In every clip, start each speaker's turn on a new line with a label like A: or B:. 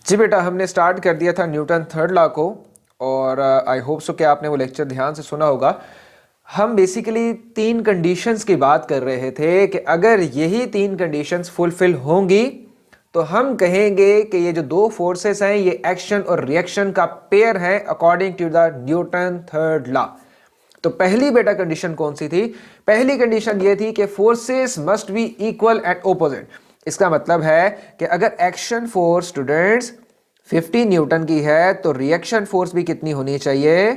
A: जी बेटा, हमने स्टार्ट कर दिया था न्यूटन थर्ड लॉ को और आई होप सो कि आपने वो लेक्चर ध्यान से सुना होगा। हम बेसिकली तीन कंडीशंस की बात कर रहे थे कि अगर यही तीन कंडीशंस फुलफिल होंगी तो हम कहेंगे कि ये जो दो फोर्सेस हैं ये एक्शन और रिएक्शन का पेयर है according to the Newton third law. तो पहली बेटा कंडीशन कौन सी थी? पहली कंडीशन ये थी कि forces must be equal and opposite. इसका मतलब है कि अगर एक्शन फोर्स स्टूडेंट्स 50 न्यूटन की है तो रिएक्शन फोर्स भी कितनी होनी चाहिए?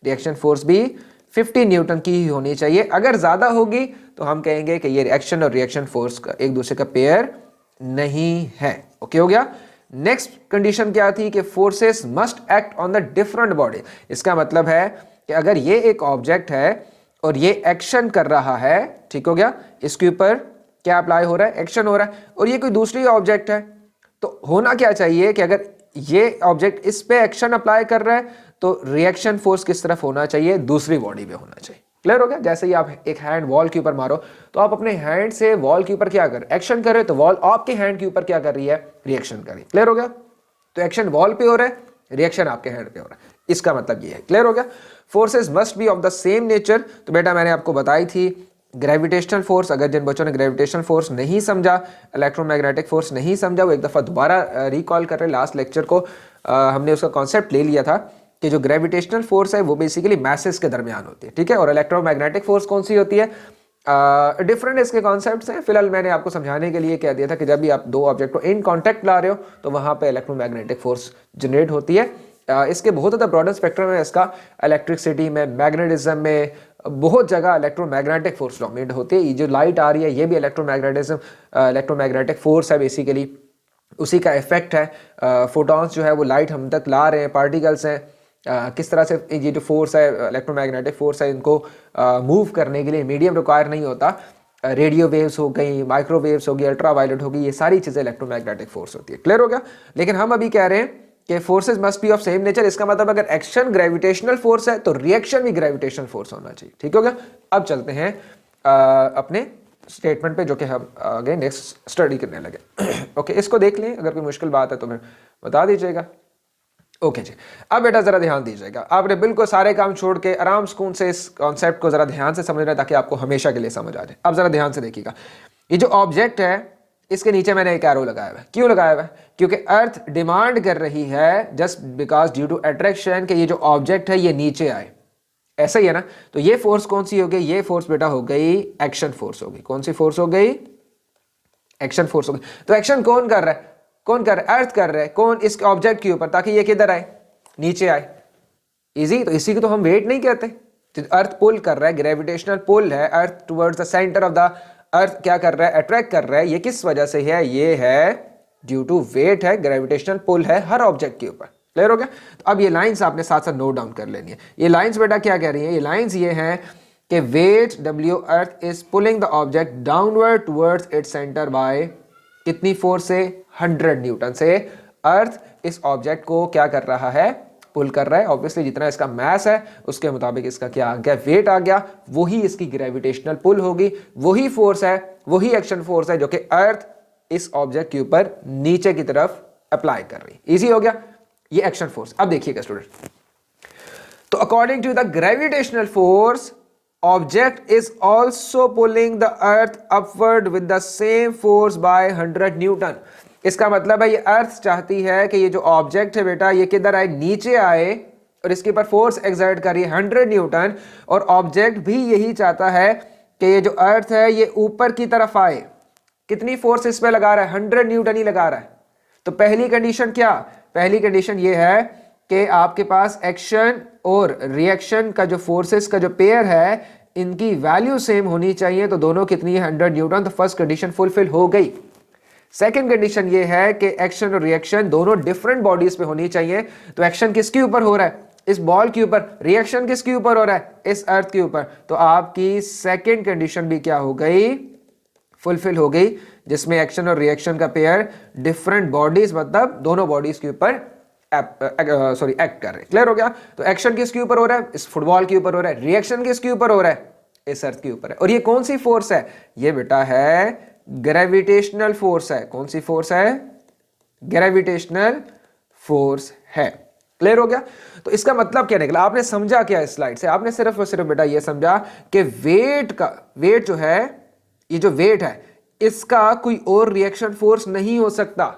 A: रिएक्शन फोर्स भी 50 न्यूटन की ही होनी चाहिए। अगर ज्यादा होगी तो हम कहेंगे कि ये रिएक्शन और रिएक्शन फोर्स का एक दूसरे का पेयर नहीं है। ओके हो गया। नेक्स्ट कंडीशन क्या थी कि forces must act on the different body. इसका मतलब है कि अगर ये एक ऑब्जेक्ट है और ये एक्शन कर रहा है, ठीक हो गया, इसके ऊपर क्या अप्लाई हो रहा है? एक्शन हो रहा है। और ये कोई दूसरी ऑब्जेक्ट है तो होना क्या चाहिए कि अगर ये ऑब्जेक्ट इस पे एक्शन अप्लाई कर रहा है तो रिएक्शन फोर्स किस तरफ होना चाहिए? दूसरी बॉडी पे होना चाहिए। क्लियर हो गया? जैसे ही आप एक हैंड वॉल के ऊपर मारो तो आप अपने हैंड से वॉल के ऊपर क्या कर एक्शन कर रहे हो, तो वॉल आपके हैंड के ऊपर क्या कर रही है? रिएक्शन कर रही है। क्लियर हो गया? तो एक्शन वॉल पे हो रहा है, रिएक्शन आपके हैंड पे हो रहा है। इसका मतलब ये है। क्लियर हो गया? Forces must be of the same nature. तो बेटा मैंने आपको बताई थी ग्रेविटेशनल फोर्स। अगर जिन बच्चों ने ग्रेविटेशनल फोर्स नहीं समझा, इलेक्ट्रोमैग्नेटिक फोर्स नहीं समझा, वो एक दफ़ा दोबारा रिकॉल कर रहे। लास्ट लेक्चर को हमने उसका कॉन्सेप्ट ले लिया था कि जो ग्रेविटेशनल फोर्स है वो बेसिकली मैसेस के दरमियान होती है, ठीक है। और इलेक्ट्रोमैग्नेटिक फोर्स कौन सी होती है? डिफरेंट इसके कॉन्सेप्ट्स हैं। फिलहाल मैंने आपको समझाने के लिए कह दिया था कि जब भी आप दो ऑब्जेक्ट को इन कांटेक्ट ला रहे हो तो वहां पे इलेक्ट्रोमैग्नेटिक फोर्स जनरेट होती है। इसके बहुत ज़्यादा ब्रॉडर स्पेक्ट्रम है इसका। इलेक्ट्रिसिटी में, मैग्नेटिज्म में, बहुत जगह इलेक्ट्रोमैग्नेटिक फोर्स डोमिनेट होती है। ये जो लाइट आ रही है ये भी इलेक्ट्रोमैग्नेटिक फोर्स है बेसिकली, उसी का इफेक्ट है। फोटॉन्स जो है वो लाइट हम तक ला रहे हैं, पार्टिकल्स हैं। किस तरह से ये जो फोर्स है, इलेक्ट्रोमैग्नेटिक फोर्स है, इनको मूव करने के लिए मीडियम रिक्वायर नहीं होता। रेडियो वेव्स हो गई, माइक्रोवेव्स होगी, अल्ट्रा वायलेट होगी, ये सारी चीज़ें इलेक्ट्रोमैग्नेटिक फोर्स होती है। क्लियर हो गया? लेकिन हम अभी कह रहे हैं कि forces must be of same nature. इसका मतलब अगर एक्शन ग्रेविटेशनल फोर्स है तो रिएक्शन भी ग्रेविटेशनल फोर्स होना चाहिए। ठीक हो गया? अब चलते हैं अपने स्टेटमेंट पे, जो कि हम आगे नेक्स्ट स्टडी करने लगे। ओके, इसको देख लें। अगर कोई मुश्किल बात है तो फिर बता दीजिएगा। ओके जी, अब बेटा जरा ध्यान दीजिएगा। आपने बिल्कुल सारे काम छोड़ के आराम सुकून से इस कॉन्सेप्ट को जरा ध्यान से समझना है ताकि आपको हमेशा के लिए समझ आ जाए। अब जरा ध्यान से देखिएगा, ये जो ऑब्जेक्ट है इसके नीचे मैंने एक एरो लगाया हुआ है। क्यों लगाया हुआ है? क्योंकि अर्थ डिमांड कर रही है just because due to attraction कि ये जो ऑब्जेक्ट है ये नीचे आए। ऐसा ही है ना? तो ये फोर्स कौन सी हो गई? ये फोर्स बेटा हो गई एक्शन फोर्स हो गई। कौन सी फोर्स हो गई? एक्शन फोर्स हो गई। तो एक्शन कौन कर रहा है? कौन कर रहा है? अर्थ कर रहा है। कौन? इस ऑब्जेक्ट के ऊपर, ताकि ये किधर आए? नीचे आए। इजी। तो इसी को तो हम वेट नहीं कहते। तो अर्थ पुल कर रहा है, ग्रेविटेशनल पुल है, earth towards the centre of the earth क्या कर रहा है? अट्रैक्ट कर रहा है। ये किस वजह से है? ये है ड्यू टू वेट है, ग्रेविटेशनल पुल है हर ऑब्जेक्ट के ऊपर। क्लियर हो गया? तो अब ये लाइंस आपने साथ साथ नोट डाउन कर लेनी है। ये लाइंस बेटा क्या कह रही है? ये लाइंस ये हैं कि weight W earth is pulling the object downward towards its centre by कितनी फोर्स से? 100 न्यूटन से अर्थ इस ऑब्जेक्ट को क्या कर रहा है? पुल कर रहा है। ऑब्वियसली जितना इसका मास है उसके मुताबिक इसका क्या आ गया? वेट आ गया। वही इसकी ग्रेविटेशनल पुल होगी। वही फोर्स है, वही एक्शन फोर्स है जो कि अर्थ इस ऑब्जेक्ट के ऊपर नीचे की तरफ अप्लाई कर रही है। इजी हो गया? ये एक्शन फोर्स। अब देखिएगा स्टूडेंट, तो according to the gravitational force object is also pulling the earth upward with the same force by 100 newton. इसका मतलब है ये अर्थ चाहती है कि ये जो ऑब्जेक्ट है बेटा ये किधर आए? नीचे आए, और इसके ऊपर फोर्स एक्सर्ट करिए 100 न्यूटन। और ऑब्जेक्ट भी यही चाहता है कि ये जो अर्थ है ये ऊपर की तरफ आए। कितनी फोर्स इस पे लगा रहा है? 100 न्यूटन ही लगा रहा है। तो पहली कंडीशन क्या? पहली कंडीशन ये है कि आपके पास एक्शन और रिएक्शन का जो फोर्सेस का जो पेयर है इनकी वैल्यू सेम होनी चाहिए। तो दोनों कितनी है? 100 न्यूटन। तो फर्स्ट कंडीशन फुलफिल हो गई। सेकंड कंडीशन ये है कि एक्शन और रिएक्शन दोनों डिफरेंट बॉडीज पे होनी चाहिए। तो एक्शन किसके ऊपर हो रहा है? इस बॉल के ऊपर। रिएक्शन किसके ऊपर हो रहा है? इस अर्थ के ऊपर। तो आपकी सेकंड कंडीशन भी क्या हो गई? फुलफिल हो गई, जिसमें एक्शन और रिएक्शन का पेयर डिफरेंट बॉडीज, मतलब दोनों बॉडीज के ऊपर एक्ट कर रहे हैं। क्लियर हो गया? तो एक्शन किसके ऊपर हो रहा है? इस फुटबॉल के ऊपर हो रहा है। रिएक्शन किसके ऊपर हो रहा है? इस अर्थ के ऊपर है। और ये कौन सी फोर्स है? ये बेटा है ग्रेविटेशनल फोर्स है। कौन सी फोर्स है? ग्रेविटेशनल फोर्स है। क्लियर हो गया? तो इसका मतलब क्या निकला, आपने समझा क्या इस स्लाइड से? आपने सिर्फ और सिर्फ बेटा ये समझा कि वेट जो है, ये जो वेट है इसका कोई और रिएक्शन फोर्स नहीं हो सकता।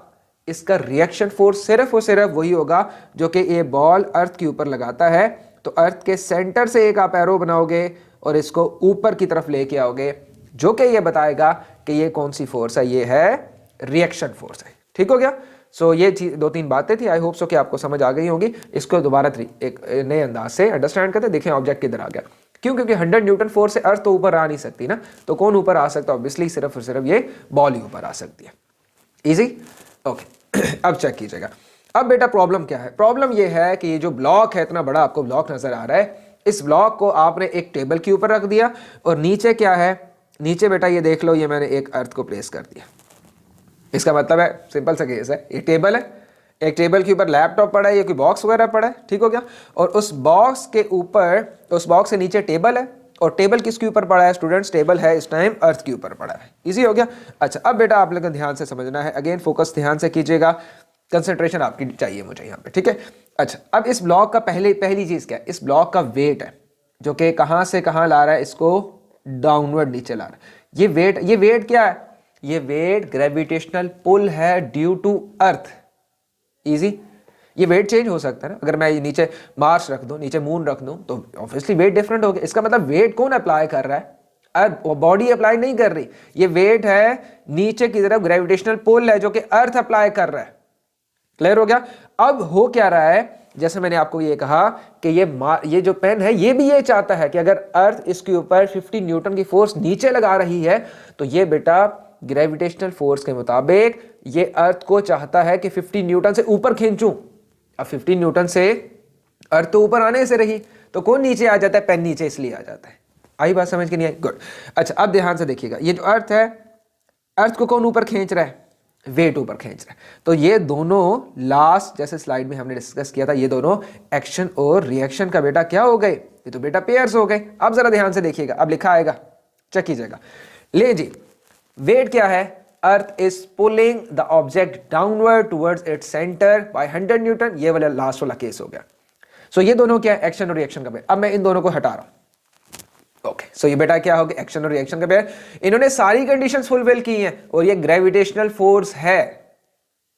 A: इसका रिएक्शन फोर्स सिर्फ और सिर्फ वही होगा जो कि ये बॉल अर्थ के ऊपर लगाता है। तो अर्थ के सेंटर से एक आप एरो बनाओगे और इसको ऊपर की तरफ लेके आओगे, जो कि ये बताएगा कि ये कौन सी फोर्स है, ये है रिएक्शन फोर्स है। ठीक हो गया? सो ये दो तीन बातें थी, आई होप सो कि आपको समझ आ गई होंगी। इसको दोबारा एक नए अंदाज से अंडरस्टैंड करते। देखें ऑब्जेक्ट किधर आ गया, क्यों? क्योंकि 100 न्यूटन फोर्स से अर्थ तो ऊपर आ नहीं सकती ना, तो कौन ऊपर आ सकता है? ऑब्वियसली सिर्फ और सिर्फ ये बॉल ही ऊपर आ सकती है। इजी? ओके अब चेक कीजिएगा। अब बेटा प्रॉब्लम क्या है? प्रॉब्लम ये है कि ये जो ब्लॉक है, इतना बड़ा आपको ब्लॉक नजर आ रहा है, इस ब्लॉक को आपने एक टेबल के ऊपर रख दिया और नीचे क्या है? नीचे बेटा ये देख लो, ये मैंने एक अर्थ को प्लेस कर दिया। इसका मतलब है सिंपल सा केस है, ये टेबल है, एक टेबल के ऊपर लैपटॉप पड़ा है, ये कोई बॉक्स वगैरह पड़ा है। ठीक हो गया? और उस बॉक्स के ऊपर, उस बॉक्स से नीचे टेबल है, और टेबल किसके ऊपर पड़ा है स्टूडेंट्स? टेबल है इस टाइम अर्थ के ऊपर पड़ा है। इजी हो गया? अच्छा अब बेटा आप लोगों को ध्यान से समझना है, अगेन फोकस ध्यान से कीजिएगा, कंसंट्रेशन आपकी चाहिए मुझे यहाँ पे। ठीक है? अच्छा अब इस ब्लॉक का पहली चीज क्या है? इस ब्लॉक का वेट है जो कि कहां से कहां ला रहा है, इसको डाउनवर्ड नीचे ला रहा है। ये वेट क्या है? ये वेट ग्रेविटेशनल पुल है ड्यू टू अर्थ। इजी? ये वेट चेंज हो सकता है ना, अगर मैं ये नीचे मार्स रख दूं, नीचे मून रख दूं, तो ऑब्वियसली वेट डिफरेंट हो गया। इसका मतलब वेट कौन अप्लाई कर रहा है? अर्थ, बॉडी अप्लाई नहीं कर रही, ये वेट है नीचे की तरफ, ग्रेविटेशनल पुल है जो कि अर्थ अप्लाई कर रहा है। क्लियर हो गया? अब हो क्या रहा है, जैसे मैंने आपको ये कहा कि ये जो पेन है ये भी ये चाहता है कि अगर अर्थ इसके ऊपर 50 न्यूटन की फोर्स नीचे लगा रही है, तो ये बेटा ग्रेविटेशनल फोर्स के मुताबिक ये अर्थ को चाहता है कि 50 न्यूटन से ऊपर खींचूं। अब 50 न्यूटन से अर्थ तो ऊपर आने से रही, तो कौन नीचे आ जाता है? पेन नीचे इसलिए आ जाता है। आई बात समझ के नहीं आई? गुड। अच्छा अब ध्यान से देखिएगा, ये जो अर्थ है, अर्थ को कौन ऊपर खींच रहा है? वेट ऊपर खींच रहा है। तो ये दोनों लास्ट जैसे स्लाइड में हमने डिस्कस किया था, ये दोनों एक्शन और रिएक्शन का बेटा क्या हो गए? ये तो बेटा पेयर्स हो गए। अब जरा ध्यान से देखिएगा, अब लिखा आएगा, चेक कीजिएगा। ले जी, वेट क्या है? Earth is pulling the object downward towards its centre by 100 newton. ये वाला लास्ट वाला केस हो गया। सो ये दोनों क्या है? एक्शन और रिएक्शन का पेयर। अब मैं इन दोनों को हटा रहा हूं। ओके सो ये बेटा क्या हो गया? एक्शन और रिएक्शन का पेयर। इन्होंने सारी कंडीशंस फुलफिल की हैं और ये ग्रेविटेशनल फोर्स है।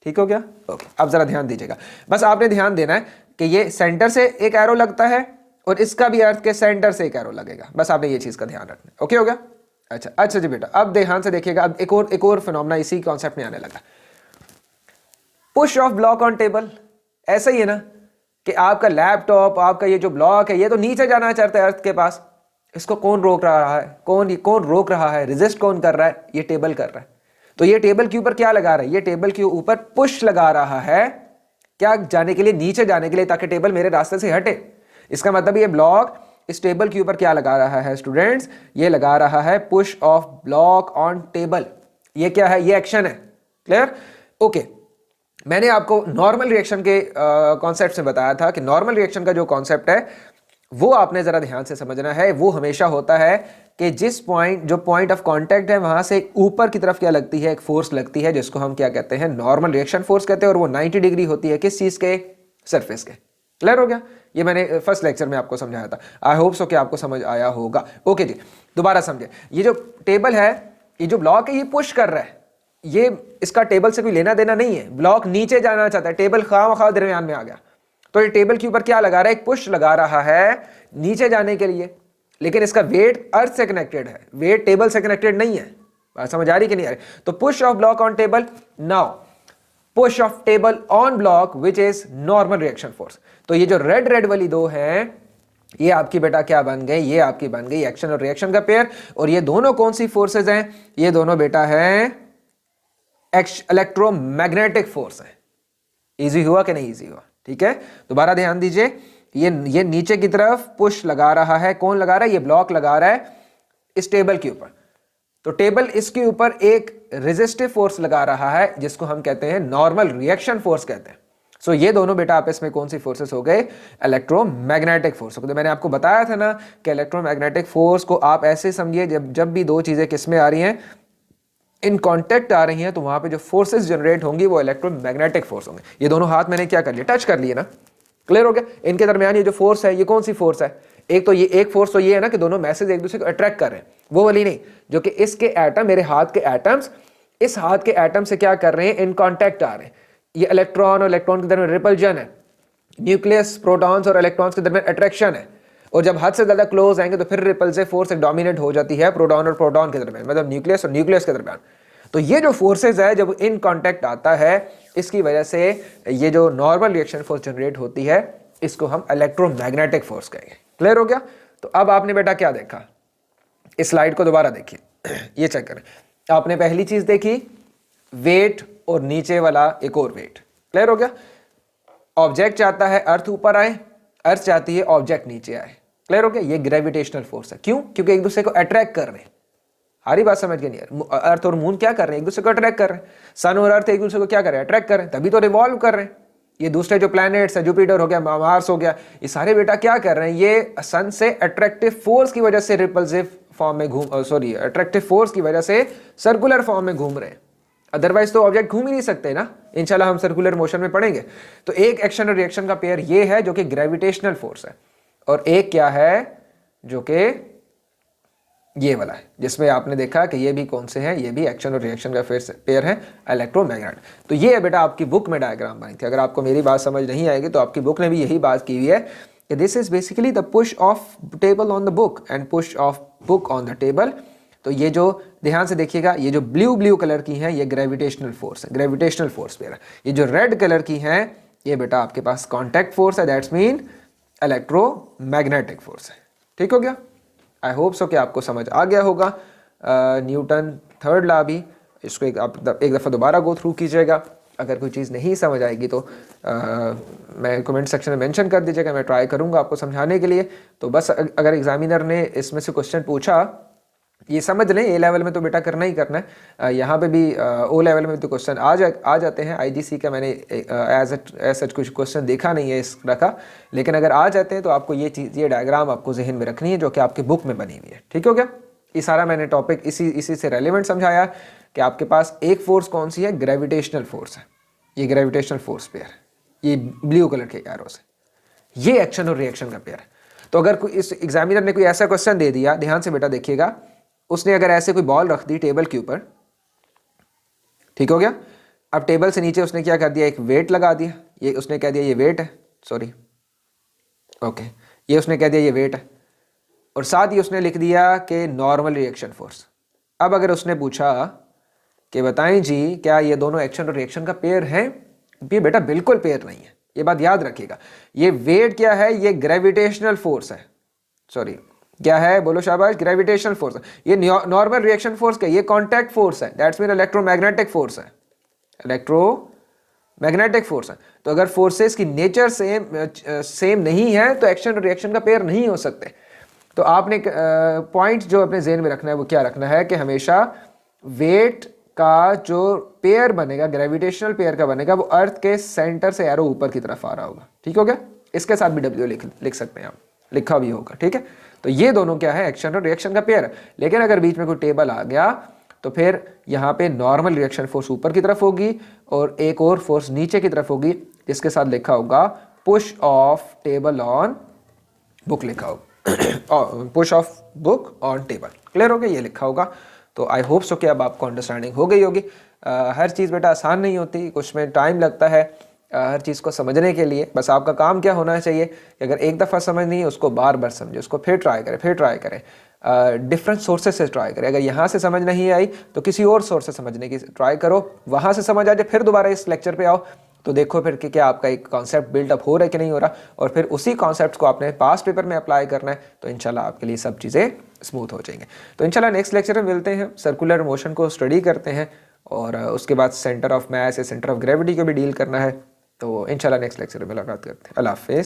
A: ठीक हो गया? ओके अब जरा ध्यान दीजिएगा, बस आपने ध्यान देना है कि ये सेंटर से एक एरो लगता है और इसका भी अर्थ के सेंटर से एक एरो लगेगा। बस आपने ये चीज का ध्यान रखना है। ओके हो गया? अच्छा जी बेटा अब ध्यान से देखिएगा, अब एक और फिनोमेना इसी कॉन्सेप्ट में आने लगा। Push of block on table. ऐसा ही है ना कि आपका लैपटॉप, आपका ये जो ब्लॉक है, ये तो नीचे जाना चाहता है अर्थ के पास। इसको कौन रोक रहा है? कौन रोक रहा है? रेजिस्ट कौन कर रहा है? ये टेबल कर रहा है। तो ये टेबल के ऊपर क्या लगा रहा है? ये टेबल के ऊपर पुश लगा रहा है, क्या जाने के लिए? नीचे जाने के लिए, ताकि टेबल मेरे रास्ते से हटे। इसका मतलब ये ब्लॉक इस टेबल के ऊपर क्या लगा रहा है स्टूडेंट्स? ये लगा रहा है push of block on table. ये क्या है? ये एक्शन है। क्लियर? ओके मैंने आपको नॉर्मल रिएक्शन के कॉन्सेप्ट से बताया था कि नॉर्मल रिएक्शन का जो कॉन्सेप्ट है वो आपने जरा ध्यान से समझना है। वो हमेशा होता है कि जो पॉइंट ऑफ कांटेक्ट है वहां से ऊपर की तरफ क्या लगती है? एक फोर्स लगती है जिसको हम क्या कहते हैं? नॉर्मल रिएक्शन फोर्स कहते हैं। और वो 90 डिग्री होती है किस चीज के? सरफेस के। क्लियर हो गया? ये मैंने फर्स्ट लेक्चर में आपको समझाया था। आई होप सो कि आपको समझ आया होगा। ओके जी दोबारा समझे, ये जो टेबल है, ये जो ब्लॉक है, ये पुश कर रहा है। ये इसका टेबल से कोई लेना देना नहीं है। ब्लॉक नीचे जाना चाहता है, टेबल खामखा दरमियान में आ गया। तो ये टेबल के ऊपर क्या लगा रहा है? एक पुश लगा रहा है नीचे जाने के लिए, लेकिन इसका वेट अर्थ से कनेक्टेड है, वेट टेबल से कनेक्टेड नहीं है। बात समझ आ रही कि नहीं आ रही? तो push of block on table. Now push of table on block which is normal reaction force. तो ये जो रेड वाली दो है, ये आपकी बेटा क्या बन गई? ये आपकी बन गई एक्शन और रिएक्शन का पेयर। और ये दोनों कौन सी फोर्सेज हैं? ये दोनों बेटा है इलेक्ट्रोमैग्नेटिक फोर्स है। इजी हुआ कि नहीं इजी हुआ? ठीक है दोबारा ध्यान दीजिए, ये नीचे की तरफ पुश लगा रहा है। कौन लगा रहा है? ये ब्लॉक लगा रहा है इस टेबल के ऊपर। तो टेबल इसके ऊपर एक रेजिस्टिव फोर्स लगा रहा है जिसको हम कहते हैं नॉर्मल रिएक्शन फोर्स कहते हैं। सो ये दोनों बेटा आपस में कौन सी फोर्सेस हो गए? Electromagnetic force. तो मैंने आपको बताया था ना कि इलेक्ट्रोमैग्नेटिक फोर्स को आप ऐसे समझिए, जब भी दो चीजें किस में आ रही हैं? इन कांटेक्ट आ रही हैं तो वहां पे जो फोर्सेस जनरेट होंगी वो इलेक्ट्रोमैग्नेटिक फोर्स होंगे। ये दोनों हाथ मैंने क्या कर लिया, टच कर लिए ना, क्लियर हो गया। इनके दरमियान ये जो फोर्स है ये कौन सी फोर्स है, एक तो ये एक फोर्स तो ये है ना कि दोनों मैसेज एक दूसरे को अट्रैक्ट कर रहे हैं, वो वाली नहीं, जो कि इसके एटम, मेरे हाथ के एटम्स इस हाथ के एटम से क्या कर रहे हैं, इन कांटेक्ट आ रहे हैं। ये इलेक्ट्रॉन और इलेक्ट्रॉन के दरमियान रिपल्जन है, न्यूक्लियस प्रोटॉन्स और इलेक्ट्रॉन्स के दरमियान अट्रैक्शन है, और जब हद से ज्यादा क्लोज आएंगे तो फिर रिपल्सिव फोर्स एक डोमिनेट हो जाती है प्रोटॉन और प्रोटॉन के दरमियान, मतलब न्यूक्लियस और न्यूक्लियस के दरमियान। तो ये जो फोर्सेज है जब इन कांटेक्ट आता है, इसकी वजह से ये जो नॉर्मल रिएक्शन फोर्स जनरेट होती है इसको हम इलेक्ट्रोमैग्नेटिक फोर्स कहेंगे। क्लियर हो गया। तो अब आपने बेटा क्या देखा, इस स्लाइड को दोबारा देखिए, ये चेक करें। आपने पहली चीज देखी वेट और नीचे वाला एक और वेट, क्लियर हो गया। ऑब्जेक्ट चाहता है अर्थ ऊपर आए, अर्थ चाहती है ऑब्जेक्ट नीचे आए, क्लियर हो गया। ये ग्रेविटेशनल फोर्स है, क्यों, क्योंकि एक दूसरे को अट्रैक्ट कर रहे हैं। सारी बात समझ गए नहीं यार, अर्थ और मून क्या कर रहे हैं, एक दूसरे को अट्रैक्ट कर रहे हैं। सन और अर्थ एक दूसरे को क्या कर रहे हैं, अट्रैक्ट कर रहे हैं, तभी तो रिवॉल्व कर रहे हैं। ये दूसरे जो प्लैनेट्स है, जुपिटर हो गया, मार्स हो गया, ये सारे बेटा क्या कर रहे हैं, ये सन से अट्रैक्टिव फोर्स की वजह से रिपल्सिव फॉर्म में अट्रैक्टिव फोर्स की वजह से सर्कुलर फॉर्म में घूम रहे हैं। अदरवाइज तो ऑब्जेक्ट घूम ही नहीं सकते ना, इंशाल्लाह हम सर्कुलर मोशन में पढ़ेंगे। तो एक एक्शन और रिएक्शन का पेयर ये है जो कि ग्रेविटेशनल फोर्स है, और एक क्या है जो कि ये वाला है, जिसमें आपने देखा कि ये भी कौन से हैं, ये भी एक्शन और रिएक्शन का पेयर है, इलेक्ट्रोमैग्नेट। तो ये है बेटा आपकी बुक में डायग्राम बनी थी। अगर आपको मेरी बात समझ नहीं आएगी तो आपकी बुक ने भी यही बात की हुई है कि this is basically the push of table on the book and push of book on the table. तो ये जो ध्यान से देखिएगा, ये जो ब्लू कलर की हैं ये ग्रेविटेशनल फोर्स है, ग्रेविटेशनल फोर्स पेयर है। ये जो रेड कलर की हैं ये बेटा आपके पास कॉन्टैक्ट फोर्स है, दैट्स मीन इलेक्ट्रोमैग्नेटिक फोर्स है। ठीक हो गया। आई होप सो कि आपको समझ आ गया होगा। न्यूटन थर्ड लॉ भी, इसको एक दफ़ा दोबारा गो थ्रू कीजिएगा। अगर कोई चीज़ नहीं समझ आएगी तो मैं कमेंट सेक्शन में मेंशन कर दीजिएगा, मैं ट्राई करूँगा आपको समझाने के लिए। तो बस अगर एग्जामिनर ने इसमें से क्वेश्चन पूछा, ये समझ लें ए लेवल में तो बेटा करना ही करना है, यहाँ पे भी ओ लेवल में तो क्वेश्चन आ जाते हैं। आईजीसी का मैंने एज सच कुछ क्वेश्चन देखा नहीं है इस तरह का, लेकिन अगर आ जाते हैं तो आपको ये चीज़, ये डायग्राम आपको जहन में रखनी है जो कि आपकी बुक में बनी हुई है। ठीक हो गया। ये सारा मैंने टॉपिक इसी से रेलिवेंट समझाया कि आपके पास एक फोर्स कौन सी है, ग्रेविटेशनल फोर्स है। ये ग्रेविटेशनल फोर्स पेयर, ये ब्लू कलर के एरो से, ये एक्शन और रिएक्शन का पेयर है। तो अगर कोई इस एग्जामिनर ने कोई ऐसा क्वेश्चन दे दिया, ध्यान से बेटा देखिएगा, उसने अगर ऐसे कोई बॉल रख दी टेबल के ऊपर, ठीक हो गया। अब टेबल से नीचे उसने क्या कर दिया, एक वेट लगा दिया, ये उसने कह दिया ये वेट है, सॉरी ओके, ये उसने कह दिया ये वेट है, और साथ ही उसने लिख दिया कि नॉर्मल रिएक्शन फोर्स। अब अगर उसने पूछा कि बताएं जी क्या ये दोनों एक्शन और रिएक्शन का पेयर है, ये बेटा बिल्कुल पेयर नहीं है, ये बात याद रखिएगा। ये वेट क्या है, ये ग्रेविटेशनल फोर्स है, सॉरी क्या है, बोलो शाबाश, ग्रेविटेशनल फोर्स है। ये नॉर्मल रिएक्शन फोर्स का, ये कांटेक्ट फोर्स है, दैट्स मीन इलेक्ट्रोमैग्नेटिक फोर्स है, इलेक्ट्रोमैग्नेटिक फोर्स है। तो अगर फोर्सेस की नेचर सेम नहीं है तो एक्शन और रिएक्शन का पेयर नहीं हो सकते। तो आपने पॉइंट जो अपने जेहन में रखना है वो क्या रखना है कि हमेशा वेट का जो पेयर बनेगा, ग्रेविटेशनल पेयर का बनेगा, वो अर्थ के सेंटर से एरो ऊपर की तरफ आ रहा होगा। ठीक हो गया। इसके साथ भी डब्ल्यू लिख सकते हैं आप, लिखा भी होगा। ठीक है। तो ये दोनों क्या है, एक्शन और रिएक्शन का पेयर है। लेकिन अगर बीच में कोई टेबल आ गया तो फिर यहाँ पे नॉर्मल रिएक्शन फोर्स ऊपर की तरफ होगी और एक और फोर्स नीचे की तरफ होगी, जिसके साथ लिखा होगा push of table on book, लिखा होगा push of book on table. Clear हो गया, ये लिखा होगा। तो आई होप सो कि अब आपको अंडरस्टैंडिंग हो गई होगी। हर चीज़ बेटा आसान नहीं होती, कुछ में टाइम लगता है हर चीज़ को समझने के लिए। बस आपका काम क्या होना चाहिए कि अगर एक दफ़ा समझ नहीं है उसको बार बार समझे, उसको फिर ट्राई करें, डिफरेंट सोर्सेज से ट्राई करें। अगर यहाँ से समझ नहीं आई तो किसी और सोर्स से समझने की ट्राई करो, वहाँ से समझ आ जाए, फिर दोबारा इस लेक्चर पे आओ तो देखो फिर कि क्या आपका एक कॉन्सेप्ट बिल्डअप हो रहा है कि नहीं हो रहा, और फिर उसी कॉन्सेप्ट को आपने पास पेपर में अप्लाई करना है। तो इंशाल्लाह आपके लिए सब चीज़ें स्मूथ हो जाएंगे। तो इंशाल्लाह नेक्स्ट लेक्चर में मिलते हैं, सर्कुलर मोशन को स्टडी करते हैं, और उसके बाद सेंटर ऑफ मास या सेंटर ऑफ ग्रेविटी को भी डील करना है। तो इंशाल्लाह नेक्स्ट लेक्चर में मुलाकात करते हैं। अल्लाह हाफिज़।